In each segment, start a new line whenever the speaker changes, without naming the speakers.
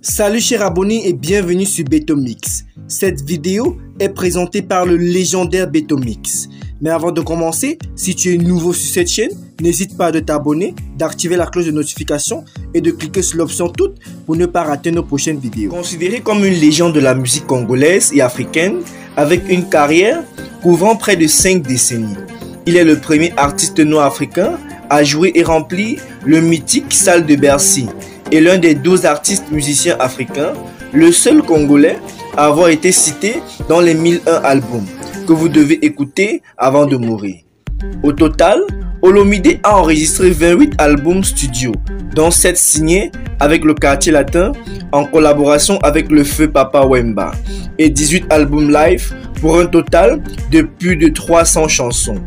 Salut chers abonnés et bienvenue sur Betomix. Cette vidéo est présentée par le légendaire Betomix. Mais avant de commencer, si tu es nouveau sur cette chaîne, n'hésite pas à t'abonner, d'activer la cloche de notification et de cliquer sur l'option toutes pour ne pas rater nos prochaines vidéos. Considéré comme une légende de la musique congolaise et africaine, avec une carrière couvrant près de 5 décennies, il est le premier artiste noir africain à jouer et remplir le mythique Salle de Bercy et l'un des 12 artistes musiciens africains, le seul Congolais à avoir été cité dans les 1001 albums que vous devez écouter avant de mourir. Au total, Olomide a enregistré 28 albums studio, dont 7 signés avec le Quartier Latin en collaboration avec le feu Papa Wemba et 18 albums live pour un total de plus de 300 chansons.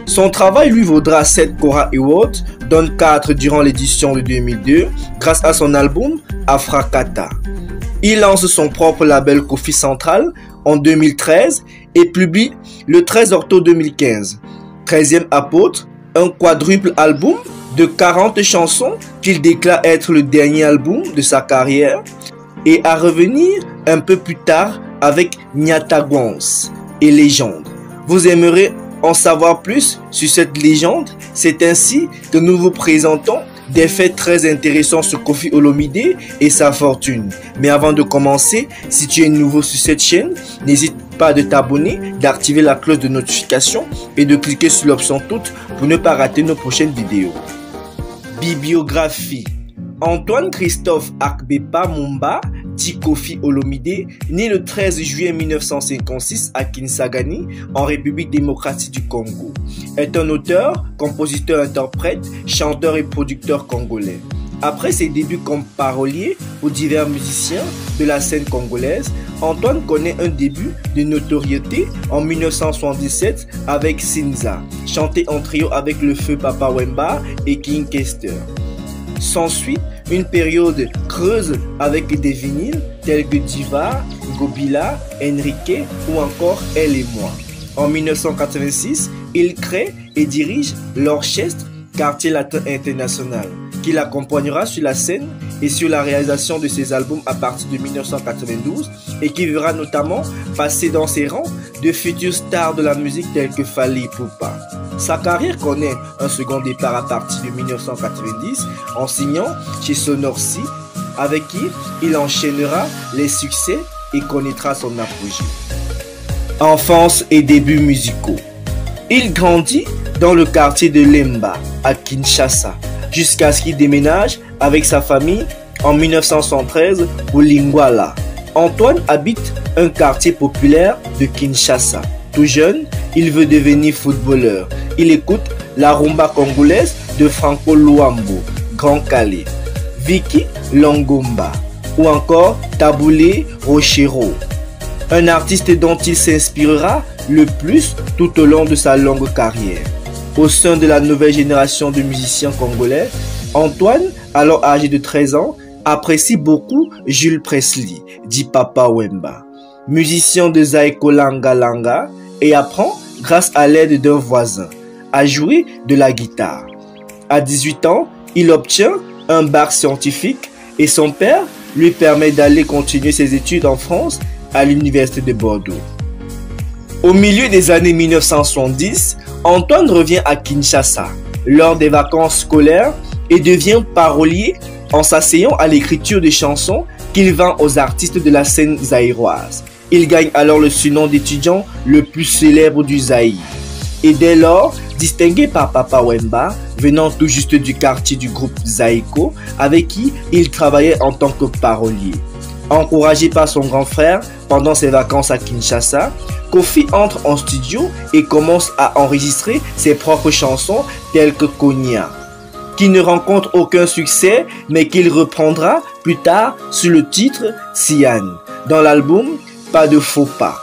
Son travail lui vaudra 7 Cora Awards, dont 4 durant l'édition de 2002 grâce à son album Afrakata. Il lance son propre label Kofi Central en 2013 et publie le 13 octobre 2015 13e Apôtre, un quadruple album de 40 chansons qu'il déclare être le dernier album de sa carrière, et à revenir un peu plus tard avec Nyatagwans et Légende. Vous aimerez en savoir plus sur cette légende? C'est ainsi que nous vous présentons des faits très intéressants sur Koffi Olomide et sa fortune. Mais avant de commencer, si tu es nouveau sur cette chaîne, n'hésite pas de t'abonner, d'activer la cloche de notification et de cliquer sur l'option toutes pour ne pas rater nos prochaines vidéos. Bibliographie. Antoine Christophe Akbepa Mumba, dit Koffi Olomide, né le 13 juillet 1956 à Kinsangani, en République démocratique du Congo, est un auteur, compositeur, interprète, chanteur et producteur congolais. Après ses débuts comme parolier pour divers musiciens de la scène congolaise, Antoine connaît un début de notoriété en 1977 avec Sinza, chanté en trio avec le feu Papa Wemba et King Kester. S'ensuit une période creuse avec des vinyles tels que Diva, Gobila, Enrique ou encore Elle et moi. En 1986, il crée et dirige l'orchestre Quartier Latin International, qui l'accompagnera sur la scène et sur la réalisation de ses albums à partir de 1992 et qui verra notamment passer dans ses rangs de futures stars de la musique telles que Fally Ipupa. Sa carrière connaît un second départ à partir de 1990 en signant chez Sonorcy, avec qui il enchaînera les succès et connaîtra son apogée. Enfance et débuts musicaux. Il grandit dans le quartier de Lemba à Kinshasa jusqu'à ce qu'il déménage avec sa famille en 1973 pour Lingwala. Antoine habite un quartier populaire de Kinshasa. Tout jeune, il veut devenir footballeur. Il écoute la rumba congolaise de Franco Luambo, Grand Calais, Vicky Longomba ou encore Taboulé Rochero, un artiste dont il s'inspirera le plus tout au long de sa longue carrière. Au sein de la nouvelle génération de musiciens congolais, Antoine, alors âgé de 13 ans, apprécie beaucoup Jules Presley, dit Papa Wemba, musicien de Zaiko Langa Langa, et apprend, grâce à l'aide d'un voisin, à jouer de la guitare. À 18 ans, il obtient un bac scientifique et son père lui permet d'aller continuer ses études en France à l'université de Bordeaux. Au milieu des années 1970, Antoine revient à Kinshasa lors des vacances scolaires et devient parolier en s'asseyant à l'écriture de chansons qu'il vend aux artistes de la scène zaïroise. Il gagne alors le surnom d'étudiant le plus célèbre du Zaïre. Et dès lors, distingué par Papa Wemba, venant tout juste du quartier du groupe Zaïko, avec qui il travaillait en tant que parolier. Encouragé par son grand frère pendant ses vacances à Kinshasa, Koffi entre en studio et commence à enregistrer ses propres chansons telles que Konya, qui ne rencontre aucun succès mais qu'il reprendra plus tard sous le titre Sian dans l'album Pas de faux pas.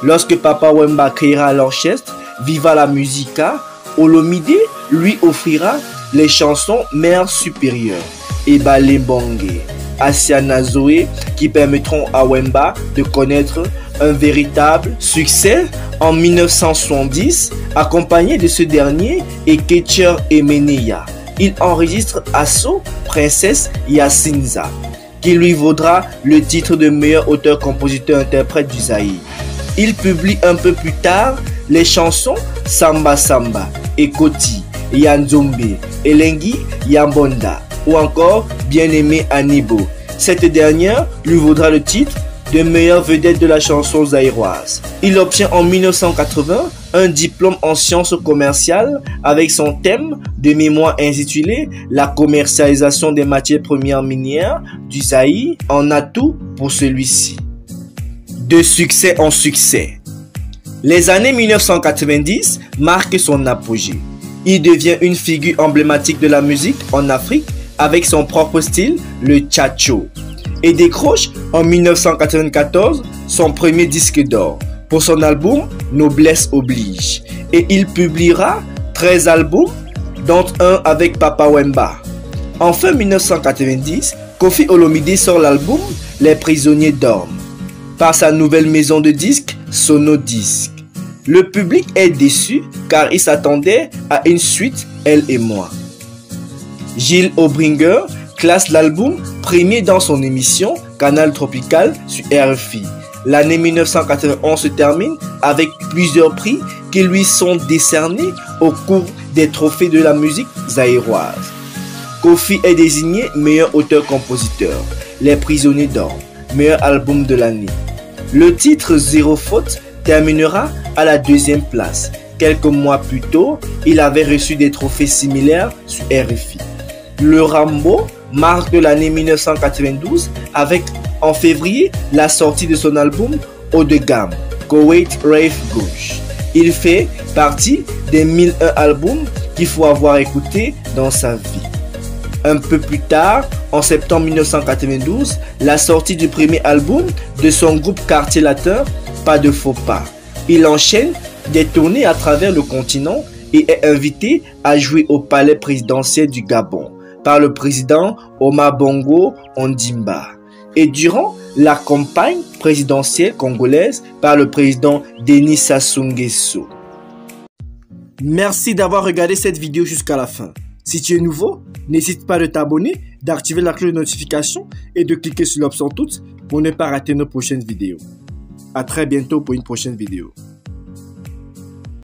Lorsque Papa Wemba créera l'orchestre Viva la Musica, Olomide lui offrira les chansons Mère supérieure et Balembongue, Asiana Zoé, qui permettront à Wemba de connaître un véritable succès en 1970, accompagné de ce dernier et Ketcher Emeneya, il enregistre Asso, Princesse Yasinza, qui lui vaudra le titre de meilleur auteur-compositeur-interprète du Zaïre. Il publie un peu plus tard les chansons Samba Samba, Ekoti, Yanzombe, Elengi, Yambonda ou encore Bien-aimé Anibo. Cette dernière lui vaudra le titre de meilleure vedette de la chanson zaïroise. Il obtient en 1980 un diplôme en sciences commerciales avec son thème de mémoire intitulé « La commercialisation des matières premières minières du Zaïre en atout pour celui-ci ». De succès en succès. Les années 1990 marquent son apogée. Il devient une figure emblématique de la musique en Afrique avec son propre style, le tchatcho, et décroche en 1994 son premier disque d'or pour son album Noblesse oblige, et il publiera 13 albums dont un avec Papa Wemba. En fin 1990, Koffi Olomide sort l'album Les prisonniers dorment par sa nouvelle maison de disques Sonodisc. Le public est déçu car il s'attendait à une suite Elle et moi. Gilles Aubringer classe l'album premier dans son émission Canal Tropical sur RFI. L'année 1991 se termine avec plusieurs prix qui lui sont décernés au cours des trophées de la musique zaïroise. Koffi est désigné meilleur auteur-compositeur, Les prisonniers dorment, meilleur album de l'année. Le titre Zéro faute terminera à la deuxième place. Quelques mois plus tôt, il avait reçu des trophées similaires sur RFI. Le Rambo marque l'année 1992 avec en février la sortie de son album haut de gamme, Koweït Rave Gauche. Il fait partie des 1001 albums qu'il faut avoir écoutés dans sa vie. Un peu plus tard, en septembre 1992, la sortie du premier album de son groupe Quartier Latin, Pas de faux pas. Il enchaîne des tournées à travers le continent et est invité à jouer au palais présidentiel du Gabon par le président Omar Bongo Ondimba et durant la campagne présidentielle congolaise par le président Denis Sassou Nguesso. Merci d'avoir regardé cette vidéo jusqu'à la fin. Si tu es nouveau, n'hésite pas de t'abonner, d'activer la cloche de notification et de cliquer sur l'option toutes pour ne pas rater nos prochaines vidéos. À très bientôt pour une prochaine vidéo.